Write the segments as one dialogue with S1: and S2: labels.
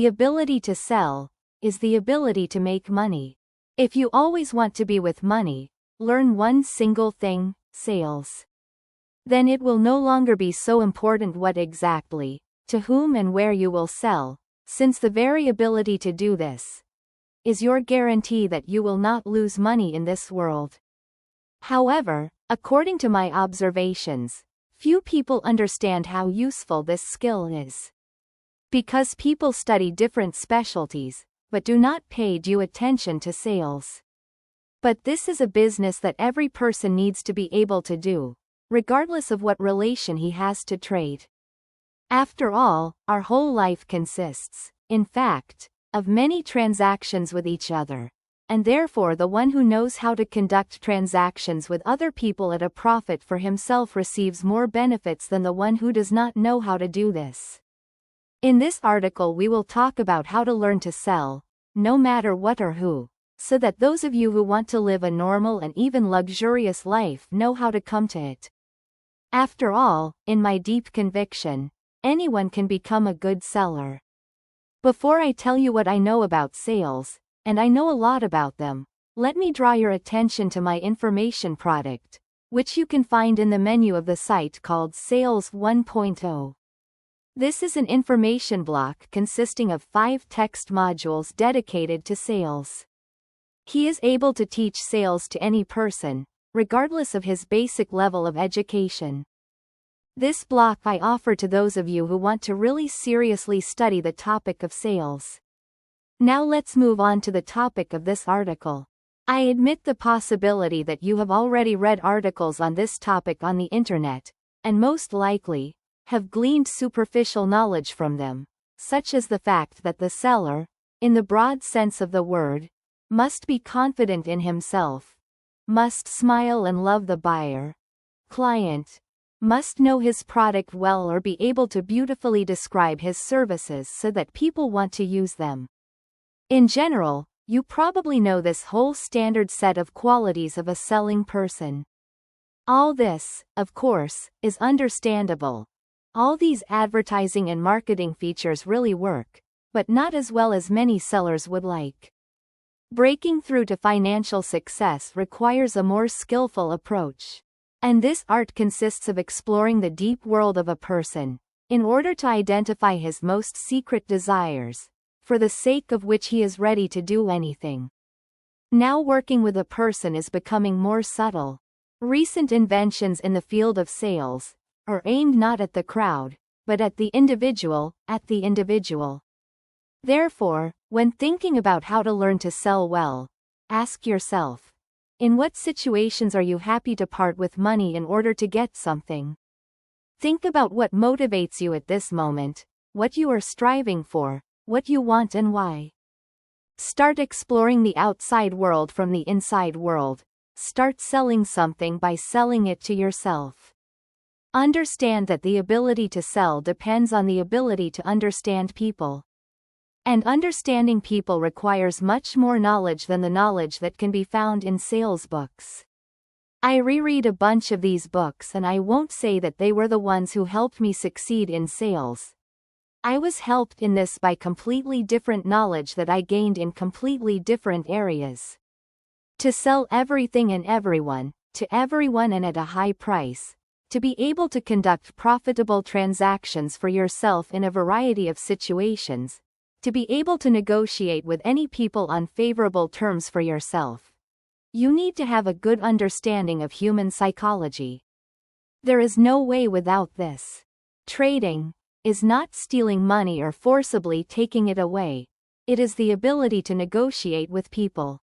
S1: The ability to sell is the ability to make money. If you always want to be with money, learn one single thing: sales. Then it will no longer be so important what exactly, to whom and where you will sell, since the very ability to do this is your guarantee that you will not lose money in this world. However, according to my observations, few people understand how useful this skill is. Because people study different specialties, but do not pay due attention to sales. But this is a business that every person needs to be able to do, regardless of what relation he has to trade. After all, our whole life consists, in fact, of many transactions with each other, and therefore the one who knows how to conduct transactions with other people at a profit for himself receives more benefits than the one who does not know how to do this. In this article we will talk about how to learn to sell, no matter what or who, so that those of you who want to live a normal and even luxurious life know how to come to it. After all, in my deep conviction, anyone can become a good seller. Before I tell you what I know about sales, and I know a lot about them, let me draw your attention to my information product, which you can find in the menu of the site called Sales 1.0. This is an information block consisting of 5 text modules dedicated to sales. He is able to teach sales to any person, regardless of his basic level of education. This block I offer to those of you who want to really seriously study the topic of sales. Now let's move on to the topic of this article. I admit the possibility that you have already read articles on this topic on the internet, and most likely, have gleaned superficial knowledge from them, such as the fact that the seller, in the broad sense of the word, must be confident in himself, must smile and love the buyer, client, must know his product well or be able to beautifully describe his services so that people want to use them. In general, you probably know this whole standard set of qualities of a selling person. All this, of course, is understandable. All these advertising and marketing features really work, but not as well as many sellers would like. Breaking through to financial success requires a more skillful approach. And this art consists of exploring the deep world of a person, in order to identify his most secret desires, for the sake of which he is ready to do anything. Now working with a person is becoming more subtle. Recent inventions in the field of sales are aimed not at the crowd, but at the individual. Therefore, when thinking about how to learn to sell well, ask yourself, in what situations are you happy to part with money in order to get something? Think about what motivates you at this moment, what you are striving for, what you want and why. Start exploring the outside world from the inside world. Start selling something by selling it to yourself. Understand that the ability to sell depends on the ability to understand people. And understanding people requires much more knowledge than the knowledge that can be found in sales books. I reread a bunch of these books and I won't say that they were the ones who helped me succeed in sales. I was helped in this by completely different knowledge that I gained in completely different areas. To sell everything and everyone, to everyone and at a high price. To be able to conduct profitable transactions for yourself in a variety of situations. To be able to negotiate with any people on favorable terms for yourself. You need to have a good understanding of human psychology. There is no way without this. Trading is not stealing money or forcibly taking it away. It is the ability to negotiate with people.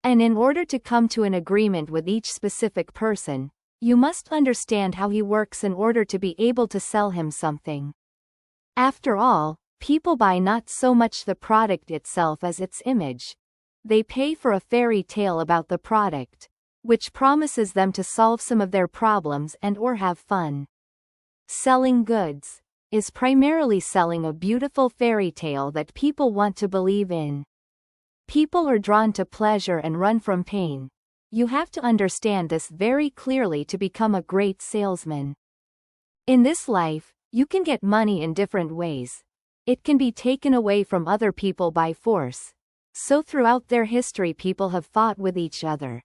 S1: And in order to come to an agreement with each specific person, you must understand how he works in order to be able to sell him something. After all, people buy not so much the product itself as its image. They pay for a fairy tale about the product, which promises them to solve some of their problems and/or have fun. Selling goods is primarily selling a beautiful fairy tale that people want to believe in. People are drawn to pleasure and run from pain. You have to understand this very clearly to become a great salesman. In this life, you can get money in different ways. it can be taken away from other people by force. So throughout their history people have fought with each other.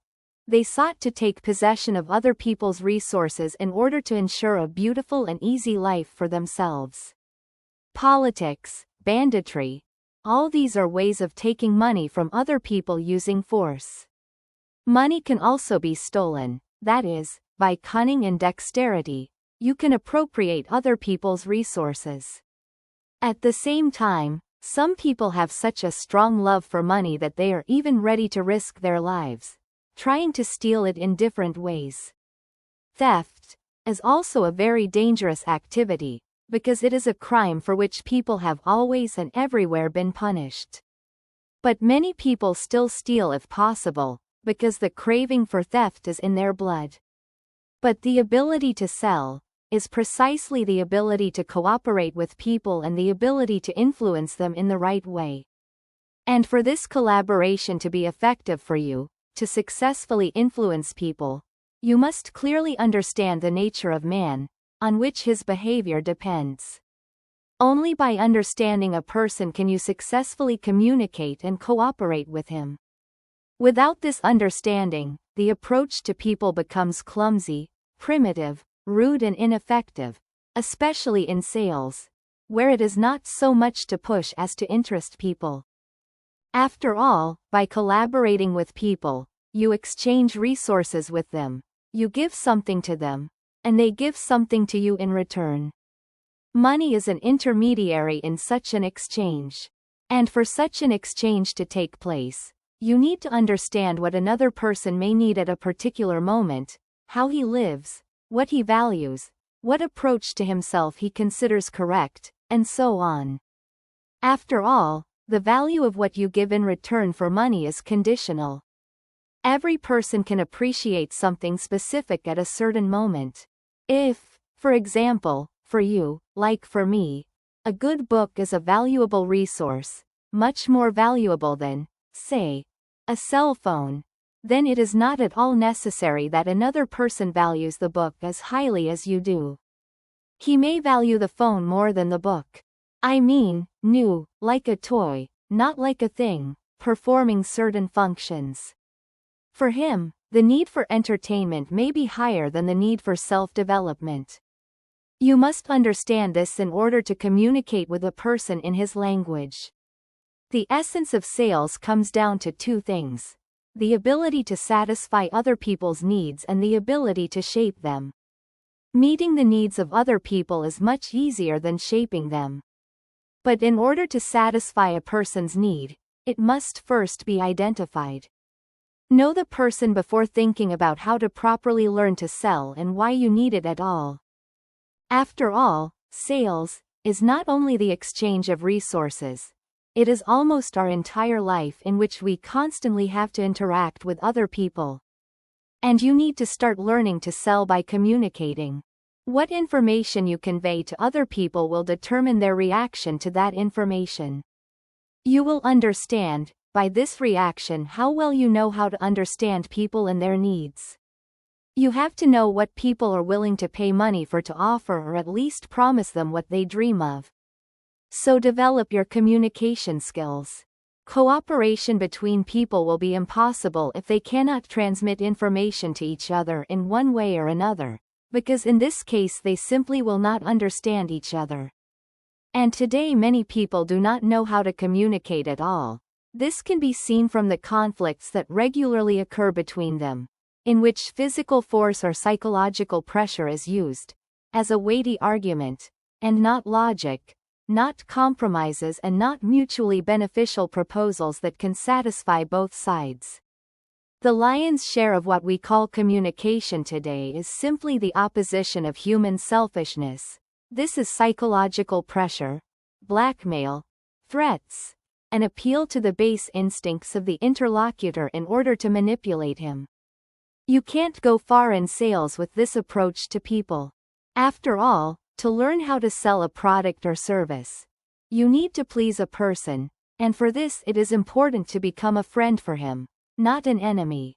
S1: They sought to take possession of other people's resources in order to ensure a beautiful and easy life for themselves. Politics, banditry, all these are ways of taking money from other people using force. Money can also be stolen, that is, by cunning and dexterity, you can appropriate other people's resources. At the same time, some people have such a strong love for money that they are even ready to risk their lives, trying to steal it in different ways. Theft is also a very dangerous activity, because it is a crime for which people have always and everywhere been punished. But many people still steal if possible, because the craving for theft is in their blood. But the ability to sell is precisely the ability to cooperate with people and the ability to influence them in the right way. And for this collaboration to be effective for you, to successfully influence people, you must clearly understand the nature of man, on which his behavior depends. Only by understanding a person can you successfully communicate and cooperate with him. Without this understanding, the approach to people becomes clumsy, primitive, rude and ineffective, especially in sales, where it is not so much to push as to interest people. After all, by collaborating with people, you exchange resources with them, you give something to them, and they give something to you in return. Money is an intermediary in such an exchange. And for such an exchange to take place, you need to understand what another person may need at a particular moment, how he lives, what he values, what approach to himself he considers correct, and so on. After all, the value of what you give in return for money is conditional. Every person can appreciate something specific at a certain moment. If, for example, for you, like for me, a good book is a valuable resource, much more valuable than, say, a cell phone, then it is not at all necessary that another person values the book as highly as you do. He may value the phone more than the book. I mean, new, like a toy, not like a thing, performing certain functions. For him, the need for entertainment may be higher than the need for self-development. You must understand this in order to communicate with a person in his language. The essence of sales comes down to two things: the ability to satisfy other people's needs and the ability to shape them. Meeting the needs of other people is much easier than shaping them. But in order to satisfy a person's need, it must first be identified. Know the person before thinking about how to properly learn to sell and why you need it at all. After all, sales is not only the exchange of resources, it is almost our entire life in which we constantly have to interact with other people. And you need to start learning to sell by communicating. What information you convey to other people will determine their reaction to that information. You will understand, by this reaction, how well you know how to understand people and their needs. You have to know what people are willing to pay money for, to offer or at least promise them what they dream of. So develop your communication skills. Cooperation between people will be impossible if they cannot transmit information to each other in one way or another, because in this case they simply will not understand each other. And today many people do not know how to communicate at all. This can be seen from the conflicts that regularly occur between them, in which physical force or psychological pressure is used as a weighty argument, and not logic, not compromises and not mutually beneficial proposals that can satisfy both sides. The lion's share of what we call communication today is simply the opposition of human selfishness. This is psychological pressure, blackmail, threats, an appeal to the base instincts of the interlocutor in order to manipulate him. You can't go far in sales with this approach to people. After all, to learn how to sell a product or service, you need to please a person, and for this it is important to become a friend for him, not an enemy.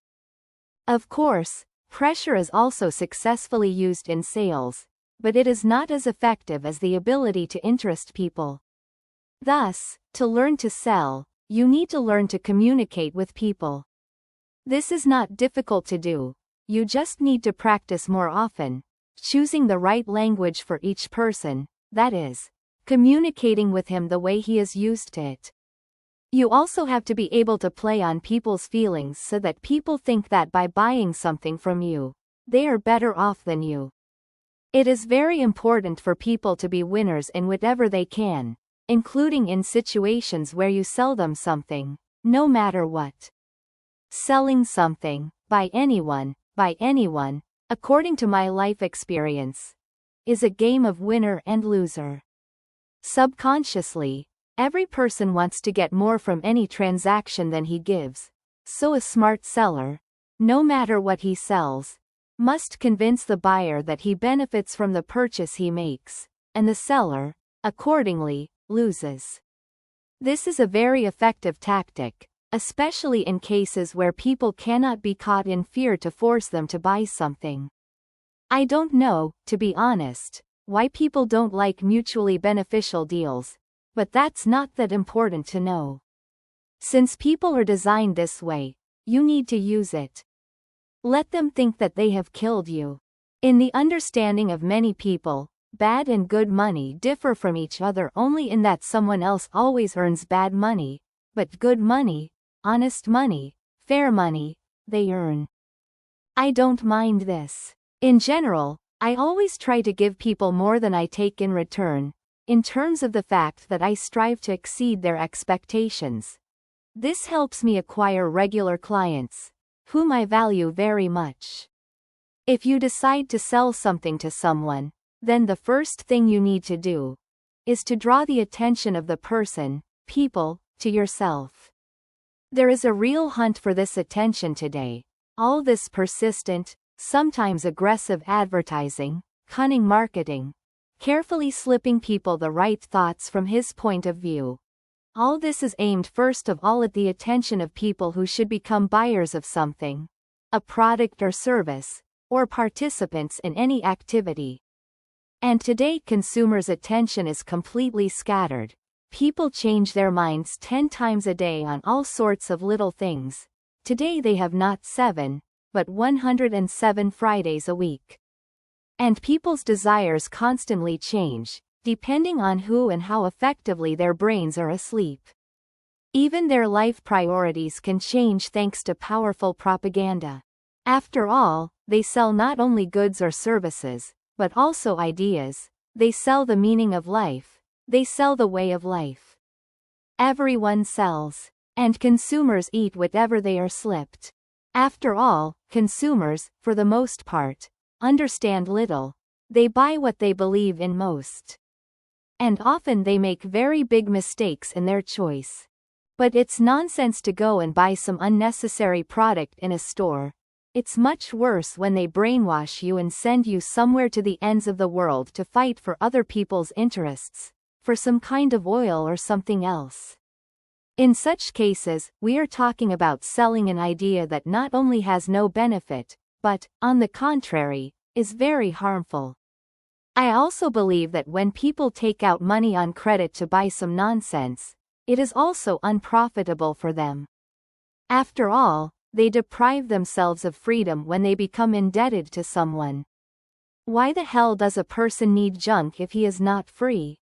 S1: Of course, pressure is also successfully used in sales, but it is not as effective as the ability to interest people. Thus, to learn to sell, you need to learn to communicate with people. This is not difficult to do, you just need to practice more often, choosing the right language for each person, that is, communicating with him the way he is used to it. You also have to be able to play on people's feelings so that people think that by buying something from you, they are better off than you. It is very important for people to be winners in whatever they can, including in situations where you sell them something, no matter what. Selling something, by anyone, according to my life experience, is a game of winner and loser. Subconsciously, every person wants to get more from any transaction than he gives, so a smart seller, no matter what he sells, must convince the buyer that he benefits from the purchase he makes, and the seller, accordingly, loses. This is a very effective tactic, especially in cases where people cannot be caught in fear to force them to buy something. I don't know, to be honest, why people don't like mutually beneficial deals, but that's not that important to know. Since people are designed this way, you need to use it. Let them think that they have killed you. In the understanding of many people, bad and good money differ from each other only in that someone else always earns bad money, but good money, honest money, fair money, they earn. I don't mind this. In general, I always try to give people more than I take in return, in terms of the fact that I strive to exceed their expectations. This helps me acquire regular clients, whom I value very much. If you decide to sell something to someone, then the first thing you need to do is to draw the attention of the person, people, to yourself. There is a real hunt for this attention today. All this persistent, sometimes aggressive advertising, cunning marketing, carefully slipping people the right thoughts from his point of view. All this is aimed first of all at the attention of people who should become buyers of something, a product or service, or participants in any activity. And today consumers' attention is completely scattered. People change their minds 10 times a day on all sorts of little things. Today they have not 7, but 107 Fridays a week. And people's desires constantly change, depending on who and how effectively their brains are asleep. Even their life priorities can change thanks to powerful propaganda. After all, they sell not only goods or services, but also ideas. They sell the meaning of life. They sell the way of life. Everyone sells, and consumers eat whatever they are slipped. After all, consumers, for the most part, understand little. They buy what they believe in most. And often they make very big mistakes in their choice. But it's nonsense to go and buy some unnecessary product in a store. It's much worse when they brainwash you and send you somewhere to the ends of the world to fight for other people's interests, for some kind of oil or something else. In such cases, we are talking about selling an idea that not only has no benefit, but, on the contrary, is very harmful. I also believe that when people take out money on credit to buy some nonsense, it is also unprofitable for them. After all, they deprive themselves of freedom when they become indebted to someone. Why the hell does a person need junk if he is not free?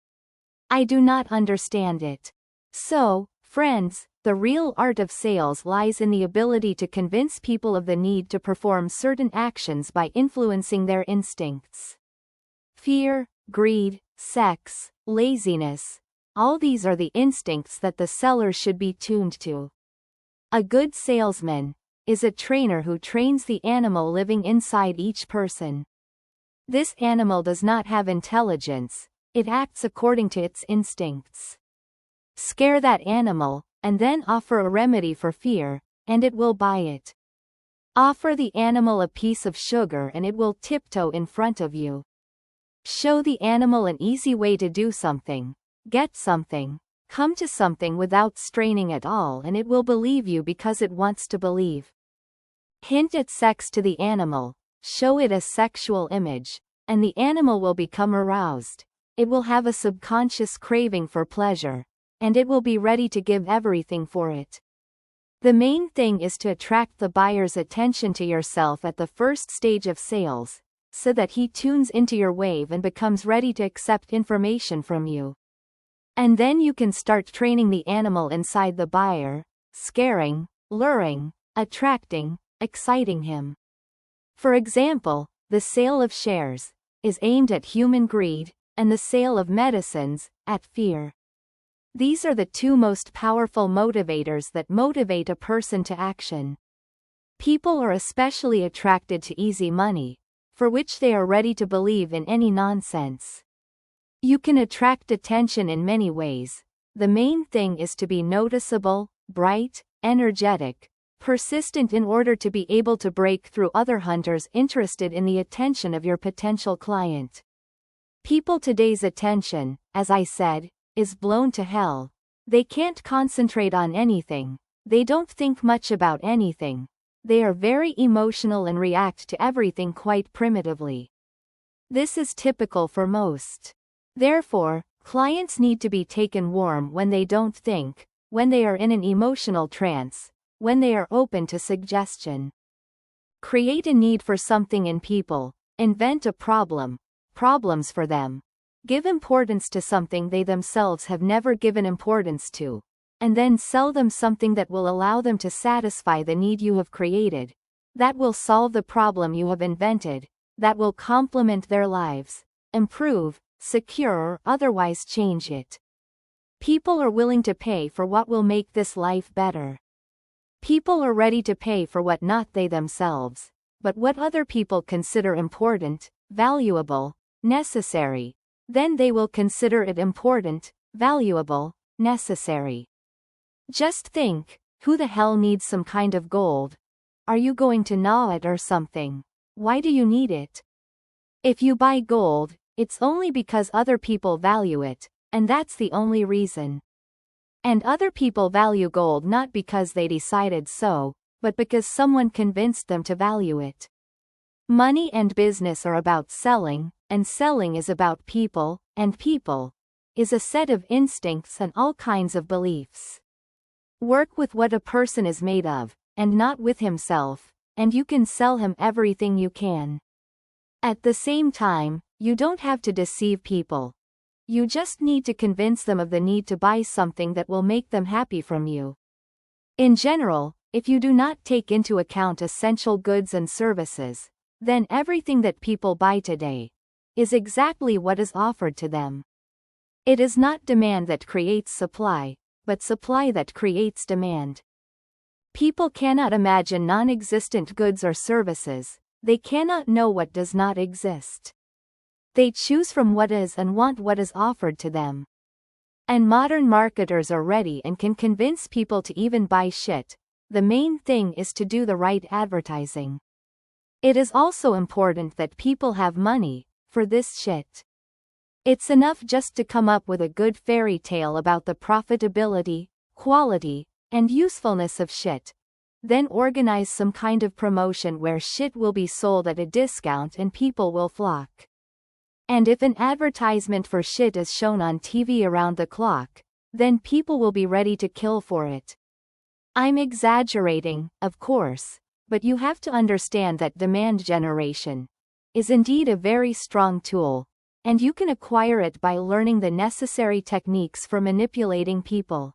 S1: I do not understand it. So, friends, the real art of sales lies in the ability to convince people of the need to perform certain actions by influencing their instincts. Fear, greed, sex, laziness, all these are the instincts that the seller should be tuned to. A good salesman is a trainer who trains the animal living inside each person. This animal does not have intelligence, it acts according to its instincts. Scare that animal, and then offer a remedy for fear, and it will buy it. Offer the animal a piece of sugar and it will tiptoe in front of you. Show the animal an easy way to do something, get something, come to something without straining at all, and it will believe you because it wants to believe. Hint at sex to the animal, show it a sexual image, and the animal will become aroused. It will have a subconscious craving for pleasure, and it will be ready to give everything for it. The main thing is to attract the buyer's attention to yourself at the first stage of sales, so that he tunes into your wave and becomes ready to accept information from you. And then you can start training the animal inside the buyer, scaring, luring, attracting, exciting him. For example, the sale of shares is aimed at human greed, and the sale of medicines, at fear. These are the two most powerful motivators that motivate a person to action. People are especially attracted to easy money, for which they are ready to believe in any nonsense. You can attract attention in many ways. The main thing is to be noticeable, bright, energetic, persistent in order to be able to break through other hunters interested in the attention of your potential client. People today's attention, as I said, is blown to hell. They can't concentrate on anything. They don't think much about anything. They are very emotional and react to everything quite primitively. This is typical for most. Therefore, clients need to be taken warm when they don't think, when they are in an emotional trance, when they are open to suggestion. Create a need for something in people, invent a problem, problems for them. Give importance to something they themselves have never given importance to, and then sell them something that will allow them to satisfy the need you have created, that will solve the problem you have invented, that will complement their lives, improve, secure or otherwise change it. People are willing to pay for what will make this life better. People are ready to pay for what not they themselves, but what other people consider important, valuable, necessary. Then they will consider it important, valuable, necessary. Just think, who the hell needs some kind of gold? Are you going to gnaw it or something? Why do you need it? If you buy gold, it's only because other people value it, and that's the only reason. And other people value gold not because they decided so, but because someone convinced them to value it. Money and business are about selling, and selling is about people, and people is a set of instincts and all kinds of beliefs. Work with what a person is made of, and not with himself, and you can sell him everything you can. At the same time, you don't have to deceive people. You just need to convince them of the need to buy something that will make them happy from you. In general, if you do not take into account essential goods and services, then everything that people buy today is exactly what is offered to them. It is not demand that creates supply, but supply that creates demand. People cannot imagine non-existent goods or services. They cannot know what does not exist. They choose from what is and want what is offered to them. And modern marketers are ready and can convince people to even buy shit. The main thing is to do the right advertising. It is also important that people have money for this shit. It's enough just to come up with a good fairy tale about the profitability, quality, and usefulness of shit. Then organize some kind of promotion where shit will be sold at a discount and people will flock. And if an advertisement for shit is shown on TV around the clock, then people will be ready to kill for it. I'm exaggerating, of course, but you have to understand that demand generation is indeed a very strong tool, and you can acquire it by learning the necessary techniques for manipulating people.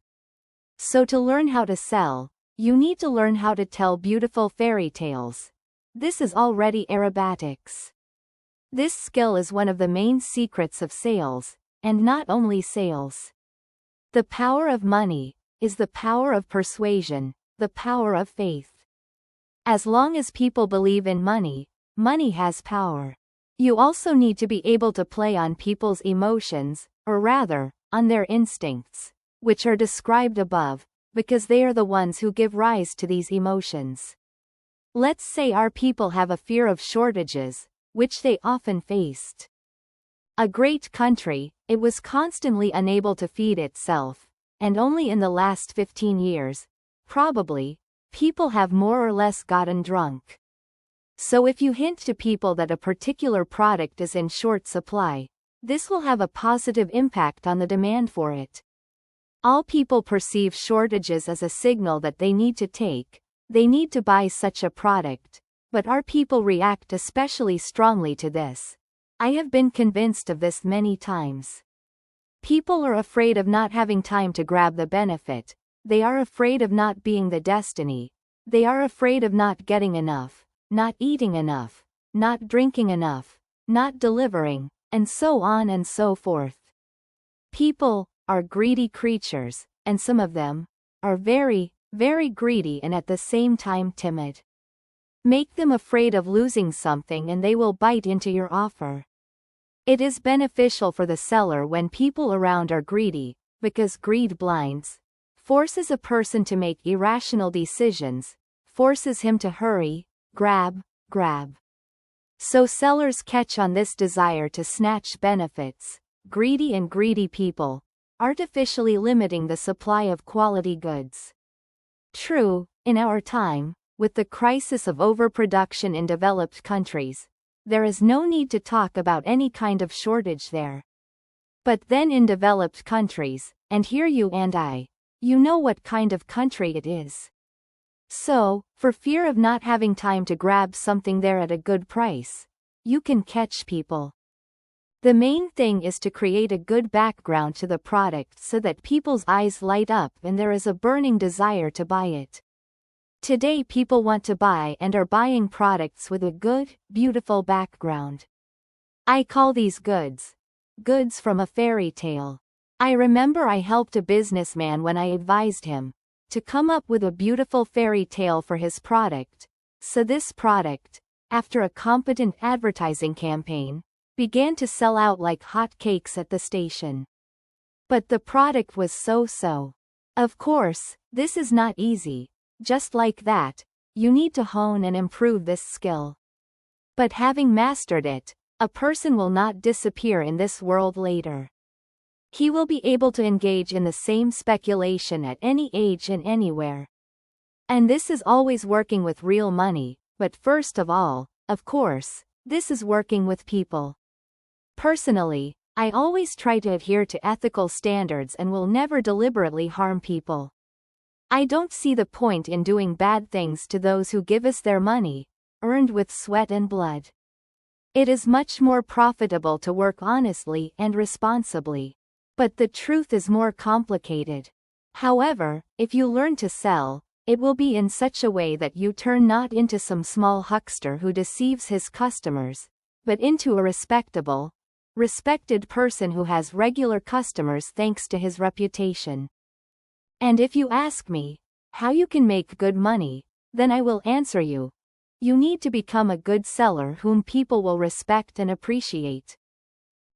S1: So to learn how to sell, you need to learn how to tell beautiful fairy tales. This is already aerobatics. This skill is one of the main secrets of sales, and not only sales. The power of money is the power of persuasion, the power of faith. As long as people believe in money, money has power. You also need to be able to play on people's emotions, or rather, on their instincts, which are described above, because they are the ones who give rise to these emotions. Let's say our people have a fear of shortages, which they often faced. A great country, it was constantly unable to feed itself, and only in the last 15 years, probably, people have more or less gotten drunk. So if you hint to people that a particular product is in short supply, this will have a positive impact on the demand for it. All people perceive shortages as a signal that they need to buy such a product, but our people react especially strongly to this. I have been convinced of this many times. People are afraid of not having time to grab the benefit, they are afraid of not being the destiny, they are afraid of not getting enough, not eating enough, not drinking enough, not delivering, and so on and so forth. People are greedy creatures, and some of them are very, very greedy and at the same time timid. Make them afraid of losing something and they will bite into your offer. It is beneficial for the seller when people around are greedy, because greed blinds, forces a person to make irrational decisions, forces him to hurry, grab. So sellers catch on this desire to snatch benefits, greedy people, artificially limiting the supply of quality goods. True, in our time, with the crisis of overproduction in developed countries, there is no need to talk about any kind of shortage there. But then in developed countries, and here you and I, you know what kind of country it is. So, for fear of not having time to grab something there at a good price, you can catch people. The main thing is to create a good background to the product so that people's eyes light up and there is a burning desire to buy it. Today people want to buy and are buying products with a good, beautiful background. I call these goods from a fairy tale. I remember I helped a businessman when I advised him to come up with a beautiful fairy tale for his product, so this product, after a competent advertising campaign, began to sell out like hot cakes at the station. But the product was so-so. Of course, this is not easy. Just like that, you need to hone and improve this skill. But having mastered it, a person will not disappear in this world later. He will be able to engage in the same speculation at any age and anywhere. And this is always working with real money, but first of all, of course, this is working with people. Personally, I always try to adhere to ethical standards and will never deliberately harm people. I don't see the point in doing bad things to those who give us their money, earned with sweat and blood. It is much more profitable to work honestly and responsibly. But the truth is more complicated. However, if you learn to sell, it will be in such a way that you turn not into some small huckster who deceives his customers, but into a respected person who has regular customers thanks to his reputation. And if you ask me how you can make good money, then I will answer you. You need to become a good seller whom people will respect and appreciate.